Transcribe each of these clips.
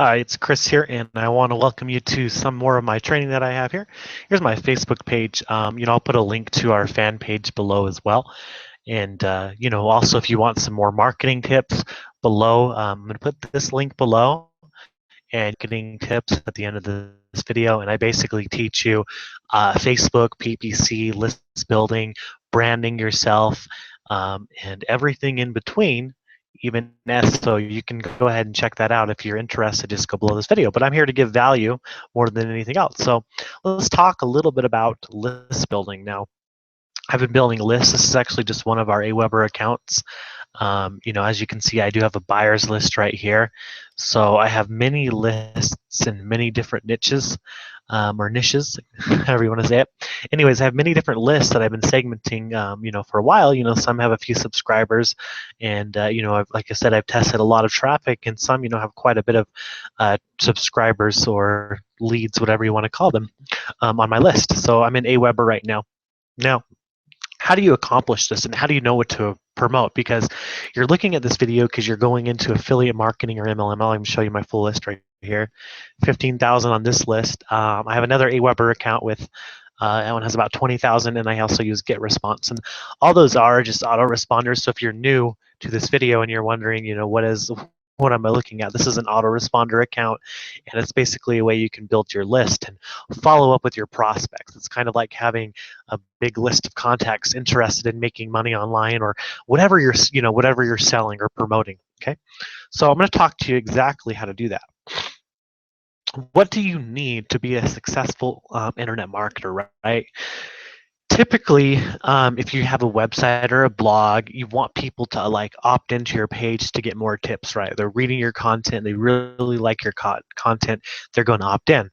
Hi, it's Chris here, and I want to welcome you to some more of my training that I have here. Here's my Facebook page. I'll put a link to our fan page below as well. And, also if you want some more marketing tips below, I'm going to put this link below and marketing tips at the end of this video. And I basically teach you Facebook, PPC, list building, branding yourself, and everything in between, even so you can go ahead and check that out if you're interested. Just go below this video, but I'm here to give value more than anything else. So let's talk a little bit about list building. Now, I've been building lists. This is actually just one of our Aweber accounts. As you can see, I do have a buyer's list right here. So I have many lists in many different niches, or niches, however you want to say it. Anyways, I have many different lists that I've been segmenting, for a while. Some have a few subscribers, and like I said, I've tested a lot of traffic, and some, have quite a bit of subscribers or leads, whatever you want to call them, on my list. So I'm in Aweber right now. Now, how do you accomplish this, and how do you know what to promote? Because you're looking at this video because you're going into affiliate marketing or MLM. I'll even show you my full list right here. 15,000 on this list. I have another Aweber account with that one has about 20,000, and I also use GetResponse, and all those are just autoresponders. So if you're new to this video and you're wondering, what am I looking at? This is an autoresponder account, and it's basically a way you can build your list and follow up with your prospects. It's kind of like having a big list of contacts interested in making money online or whatever you're selling or promoting. Okay, so I'm going to talk to you exactly how to do that. What do you need to be a successful internet marketer, right? Typically, if you have a website or a blog, you want people to opt into your page to get more tips, right? They're reading your content, they really like your content, they're going to opt in.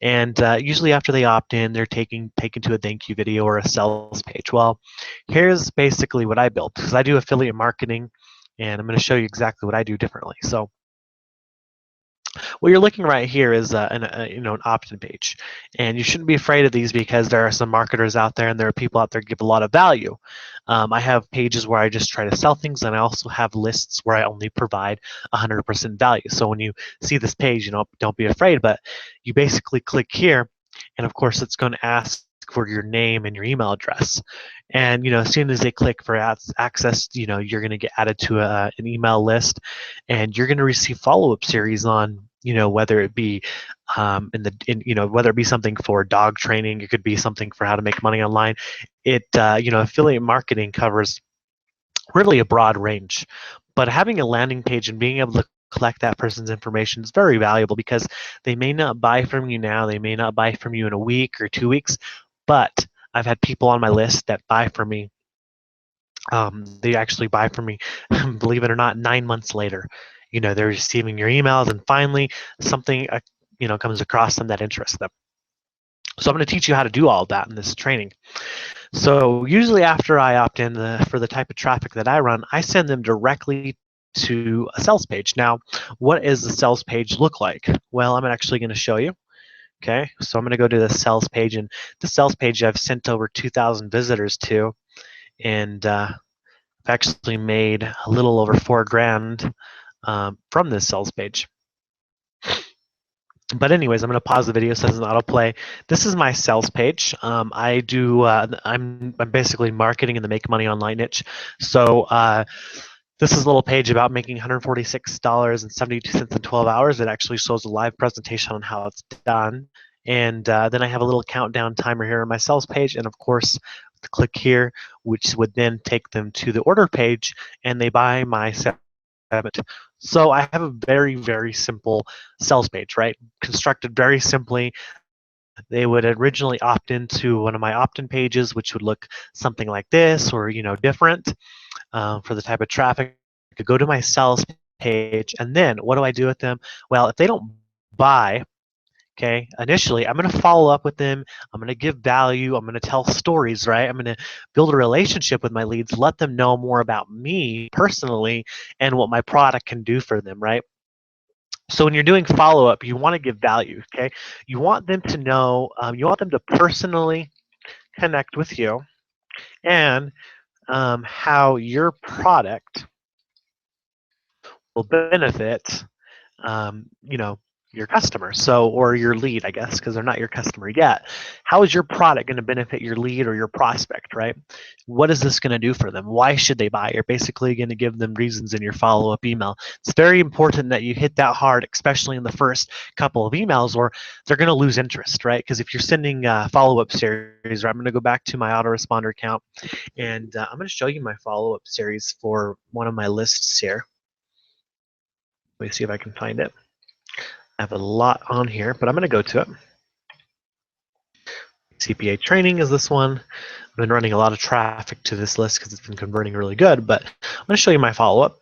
And usually after they opt in, they're taken to a thank you video or a sales page. Well, here's basically what I built, because I do affiliate marketing, and I'm going to show you exactly what I do differently. So what you're looking right here is an opt-in page, and you shouldn't be afraid of these because there are some marketers out there and there are people out there who give a lot of value. I have pages where I just try to sell things, and I also have lists where I only provide 100% value. So when you see this page, don't be afraid, but you basically click here, and of course it's going to ask for your name and your email address. And as soon as they click for access, you're going to get added to an email list, and you're going to receive follow-up series on whether it be whether it be something for dog training, it could be something for how to make money online. Affiliate marketing covers really a broad range, but having a landing page and being able to collect that person's information is very valuable, because they may not buy from you now, they may not buy from you in a week or 2 weeks, but I've had people on my list that buy from me. They actually buy from me, believe it or not, 9 months later. They're receiving your emails, and finally something comes across them that interests them. So I'm going to teach you how to do all of that in this training. So usually after I opt in for the type of traffic that I run, I send them directly to a sales page. Now, what does the sales page look like? Well, I'm actually going to show you. Okay, so I'm going to go to the sales page, and the sales page I've sent over 2,000 visitors to, and I've actually made a little over $4,000 from this sales page. But anyways, I'm going to pause the video so it doesn't autoplay. This is my sales page. I'm basically marketing in the make money online niche. So this is a little page about making $146.72 in 12 hours. It actually shows a live presentation on how it's done. And then I have a little countdown timer here on my sales page. And of course, click here, which would then take them to the order page, and they buy my it. So I have a very, very simple sales page, right? Constructed very simply. They would originally opt into one of my opt-in pages, which would look something like this, or different for the type of traffic. I could go to my sales page, and then what do I do with them? Well, if they don't buy, okay, initially, I'm going to follow up with them. I'm going to give value. I'm going to tell stories, right? I'm going to build a relationship with my leads, let them know more about me personally and what my product can do for them, right? So when you're doing follow-up, you want to give value, okay? You want them to know, you want them to personally connect with you, and how your product will benefit, um, you know, your customer, so, or your lead, I guess, because they're not your customer yet. How is your product going to benefit your lead or your prospect, right? What is this going to do for them? Why should they buy? You're basically going to give them reasons in your follow-up email. It's very important that you hit that hard, especially in the first couple of emails, or they're going to lose interest, right? Because if you're sending follow-up series, or I'm going to go back to my autoresponder account, and I'm going to show you my follow-up series for one of my lists here. Let me see if I can find it. I have a lot on here, but I'm going to go to it. CPA training is this one. I've been running a lot of traffic to this list because it's been converting really good, but I'm going to show you my follow-up.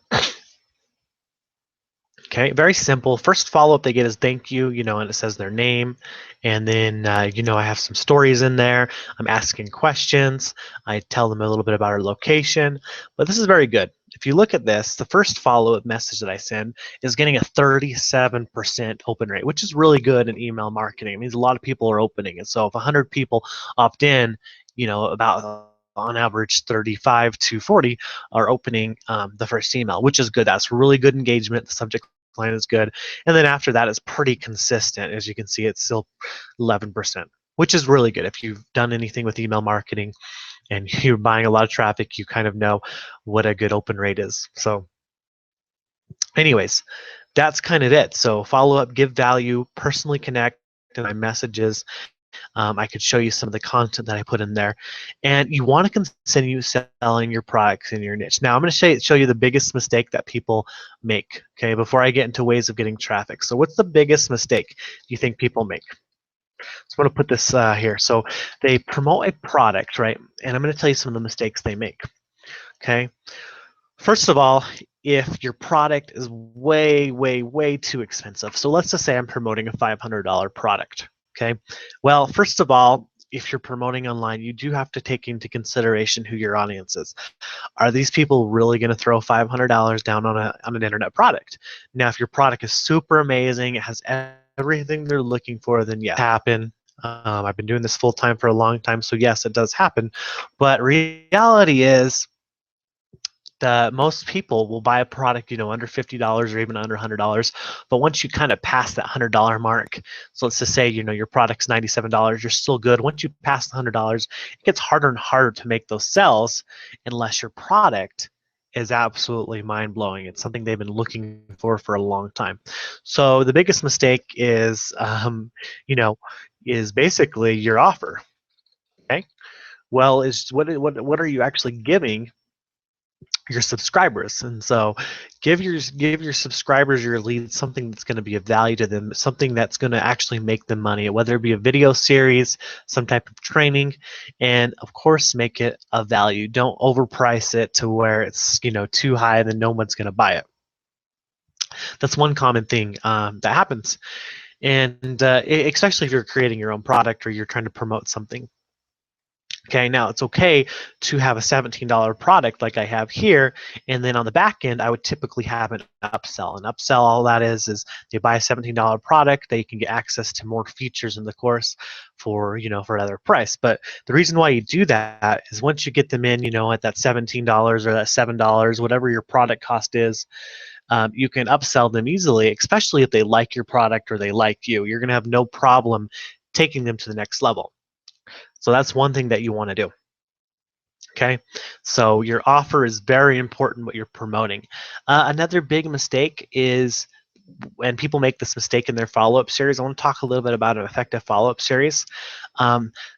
Okay, very simple. First follow-up they get is thank you, and it says their name. And then, I have some stories in there. I'm asking questions. I tell them a little bit about our location. But this is very good. If you look at this, the first follow-up message that I send is getting a 37% open rate, which is really good in email marketing. It means a lot of people are opening it. So if 100 people opt in, about on average 35 to 40 are opening the first email, which is good. That's really good engagement. The subject line is good. And then after that, it's pretty consistent. As you can see, it's still 11%, which is really good. If you've done anything with email marketing and you're buying a lot of traffic, you kind of know what a good open rate is. So anyways, that's kind of it. So follow up, give value, personally connect in my messages. I could show you some of the content that I put in there. And you want to continue selling your products in your niche. Now, I'm going to show you the biggest mistake that people make, okay, before I get into ways of getting traffic. So what's the biggest mistake you think people make? So I'm going to put this here. So they promote a product, right? And I'm going to tell you some of the mistakes they make, okay? First of all, if your product is way, way, way too expensive. So let's just say I'm promoting a $500 product. Okay, well, first of all, if you're promoting online, you do have to take into consideration who your audience is. Are these people really going to throw $500 down on an internet product? Now, if your product is super amazing, it has everything they're looking for, then yes, happen. I've been doing this full time for a long time, so yes, it does happen. But reality is, most people will buy a product, under $50 or even under $100. But once you kind of pass that $100 mark, so let's just say, your product's $97, you're still good. Once you pass the $100, it gets harder and harder to make those sales unless your product is absolutely mind-blowing. It's something they've been looking for a long time. So the biggest mistake is, is basically your offer. Okay. Well, what are you actually giving your subscribers? And so give your subscribers, your leads, something that's going to be of value to them, something that's going to actually make them money, whether it be a video series, some type of training, and of course make it of value. Don't overprice it to where it's too high and then no one's going to buy it. That's one common thing that happens, and especially if you're creating your own product or you're trying to promote something. Okay, now it's okay to have a $17 product like I have here, and then on the back end, I would typically have an upsell. An upsell, all that is they buy a $17 product, they can get access to more features in the course for another price. But the reason why you do that is once you get them in, at that $17 or that $7, whatever your product cost is, you can upsell them easily, especially if they like your product or they like you. You're going to have no problem taking them to the next level. So that's one thing that you want to do. Okay, so your offer is very important, what you're promoting. Another big mistake is, when people make this mistake in their follow-up series, I want to talk a little bit about an effective follow-up series.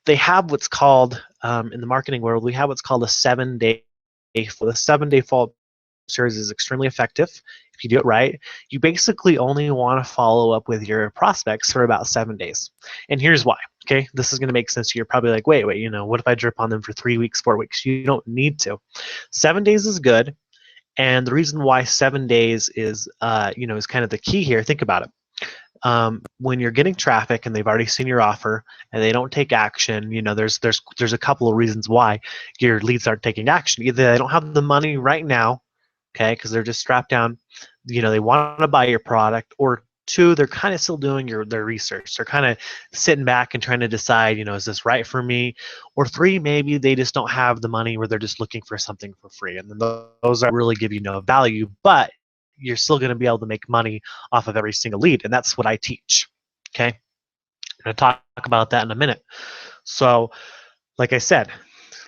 They have what's called, in the marketing world, we have what's called a 7-day. The 7-day follow-up series is extremely effective if you do it right. You basically only want to follow up with your prospects for about 7 days. And here's why. Okay, this is going to make sense to you. You're probably like, wait, what if I drip on them for 3 weeks, 4 weeks? You don't need to. 7 days is good. And the reason why 7 days is, is kind of the key here. Think about it. When you're getting traffic and they've already seen your offer and they don't take action, there's a couple of reasons why your leads aren't taking action. Either they don't have the money right now, okay, because they're just strapped down, they want to buy your product, or 2, they're kind of still doing their research. They're kind of sitting back and trying to decide, is this right for me? Or 3, maybe they just don't have the money, where they're just looking for something for free. And then those are really give you no value, but you're still going to be able to make money off of every single lead, and that's what I teach. Okay, I'm going to talk about that in a minute. So, like I said,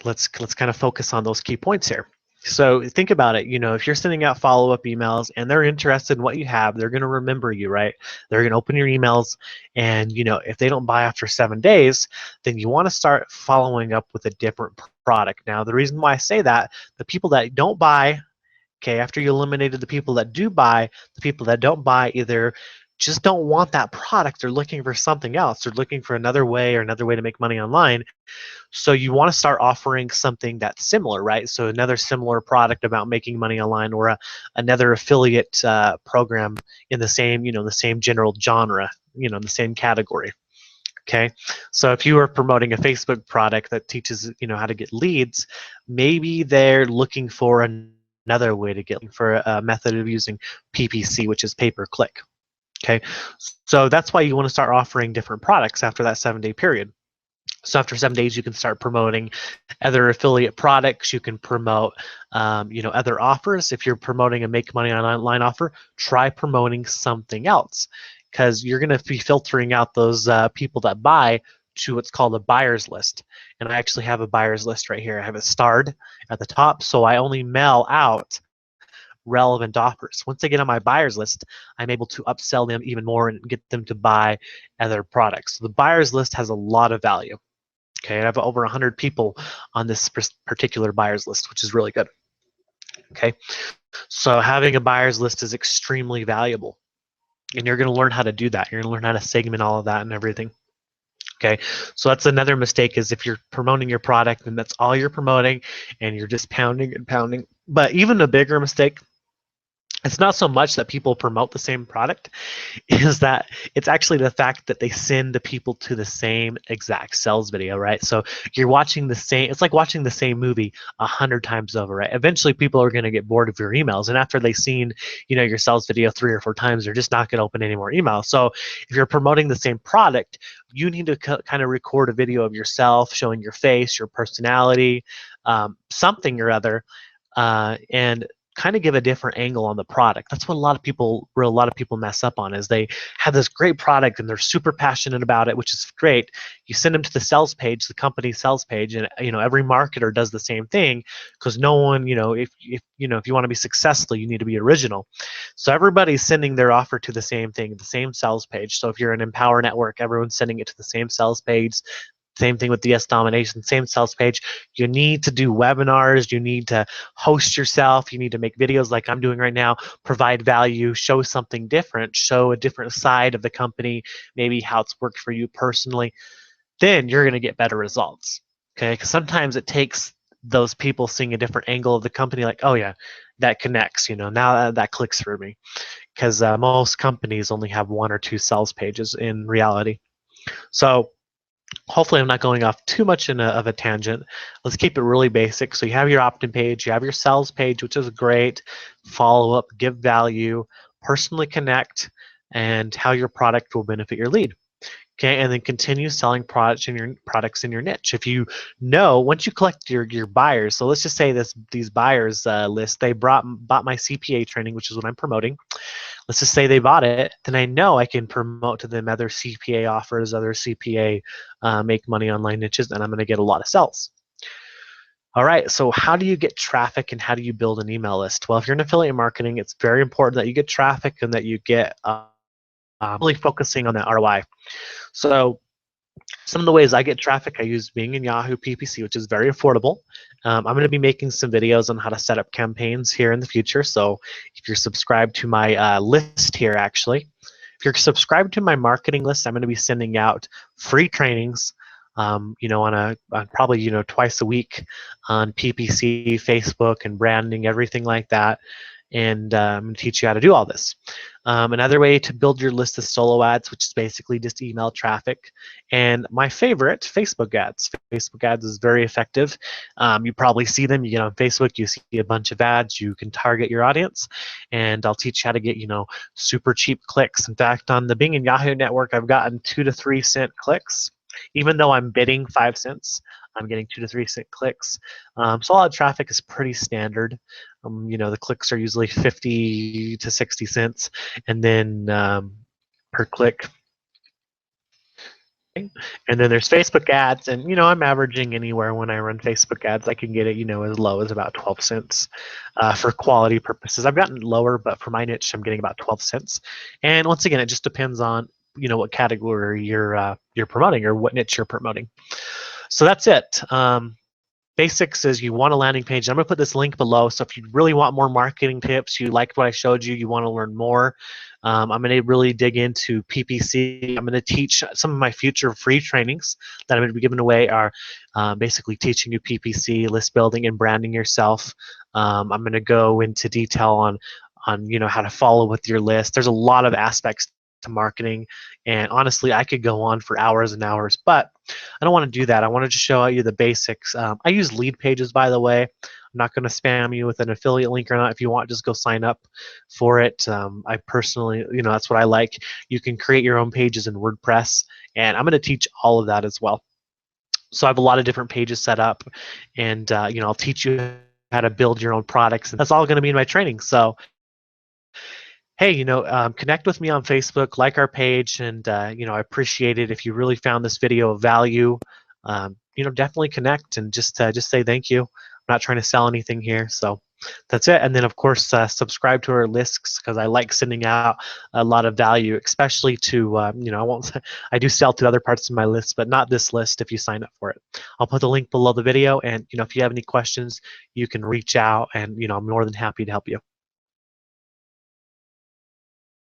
let's kind of focus on those key points here. So think about it. If you're sending out follow-up emails and they're interested in what you have, they're going to remember you, right? They're going to open your emails, and if they don't buy after 7 days, then you want to start following up with a different product. Now, the reason why I say that, the people that don't buy, okay, after you eliminated the people that do buy, the people that don't buy either just don't want that product, they're looking for something else, they're looking for another way to make money online. So you want to start offering something that's similar, right? So another similar product about making money online, or another affiliate program in the same, the same general genre, the same category. Okay, so if you are promoting a Facebook product that teaches, how to get leads, maybe they're looking for another way to get for a method of using PPC, which is pay-per-click. Okay, so that's why you want to start offering different products after that 7-day period. So after 7 days, you can start promoting other affiliate products. You can promote, other offers. If you're promoting a make money online offer, try promoting something else, because you're going to be filtering out those people that buy to what's called a buyer's list. And I actually have a buyer's list right here. I have it starred at the top, so I only mail out relevant offers. Once they get on my buyer's list, I'm able to upsell them even more and get them to buy other products. So the buyer's list has a lot of value. Okay, I have over 100 people on this particular buyer's list, which is really good. Okay, so having a buyer's list is extremely valuable, and you're going to learn how to do that. You're going to learn how to segment all of that and everything. Okay, so that's another mistake, is if you're promoting your product and that's all you're promoting and you're just pounding and pounding. But even a bigger mistake, it's not so much that people promote the same product, is that it's actually the fact that they send the people to the same exact sales video, right? So you're watching the same, it's like watching the same movie 100 times over, right? Eventually people are going to get bored of your emails, and after they've seen, your sales video 3 or 4 times, they're just not going to open any more emails. So if you're promoting the same product, you need to kind of record a video of yourself showing your face, your personality, something or other, and kind of give a different angle on the product. That's what a lot of people mess up on, is they have this great product and they're super passionate about it, which is great. You send them to the sales page, the company sales page, and every marketer does the same thing, because no one, if you want to be successful, you need to be original. So everybody's sending their offer to the same thing, the same sales page. So if you're an Empower Network, everyone's sending it to the same sales page. Same thing with DS Domination, same sales page. You need to do webinars. You need to host yourself. You need to make videos like I'm doing right now, provide value, show something different, show a different side of the company, maybe how it's worked for you personally. Then you're going to get better results. Okay, because sometimes it takes those people seeing a different angle of the company, like, oh yeah, that connects. Now that clicks for me, because most companies only have 1 or 2 sales pages in reality. So hopefully I'm not going off too much of a tangent. Let's keep it really basic. So you have your opt-in page, you have your sales page, which is great, follow up, give value, personally connect, and how your product will benefit your lead. Okay, and then continue selling products in your niche. If you know, once you collect your buyers, so let's just say these buyers list, they bought my CPA training, which is what I'm promoting. Let's just say they bought it, then I know I can promote to them other CPA offers, other CPA make money online niches, and I'm going to get a lot of sales. All right, so how do you get traffic and how do you build an email list? Well, if you're in affiliate marketing, it's very important that you get traffic and that you get really focusing on that ROI. So some of the ways I get traffic, I use Bing and Yahoo PPC, which is very affordable. I'm going to be making some videos on how to set up campaigns here in the future. So if you're subscribed to my list here, actually, if you're subscribed to my marketing list, I'm going to be sending out free trainings, on probably, twice a week on PPC, Facebook, and branding, everything like that. And I'm going to teach you how to do all this. Another way to build your list is solo ads, which is basically just email traffic. And my favorite, Facebook ads. Facebook ads is very effective. You probably see them. You get on Facebook, you see a bunch of ads. You can target your audience, and I'll teach you how to get super cheap clicks. In fact, on the Bing and Yahoo network, I've gotten 2 to 3 cent clicks. Even though I'm bidding 5 cents, I'm getting 2 to 3 cent clicks. So all that traffic is pretty standard. The clicks are usually 50 to 60 cents, and then per click. And then there's Facebook ads, and I'm averaging anywhere when I run Facebook ads. I can get it, as low as about 12 cents for quality purposes. I've gotten lower, but for my niche, I'm getting about 12 cents. And once again, it just depends on what category you're promoting or what niche you're promoting. So that's it. Basics is you want a landing page. I'm going to put this link below. So if you really want more marketing tips, you liked what I showed you, you want to learn more, I'm going to really dig into PPC. I'm going to teach some of my future free trainings that I'm going to be giving away are basically teaching you PPC, list building, and branding yourself. I'm going to go into detail on how to follow with your list. There's a lot of aspects to marketing, and honestly I could go on for hours and hours, but I don't want to do that. I want to just show you the basics. I use lead pages, by the way. I'm not going to spam you with an affiliate link or not. If you want, just go sign up for it. I personally, that's what I like. You can create your own pages in WordPress, and I'm going to teach all of that as well. So I have a lot of different pages set up, and I'll teach you how to build your own products, and that's all going to be in my training. So hey, connect with me on Facebook, like our page, and I appreciate it if you really found this video of value. Definitely connect and just say thank you. I'm not trying to sell anything here, so that's it. And then of course subscribe to our lists, because I like sending out a lot of value, especially to I do sell to other parts of my list, but not this list if you sign up for it. I'll put the link below the video, and if you have any questions, you can reach out, and I'm more than happy to help you.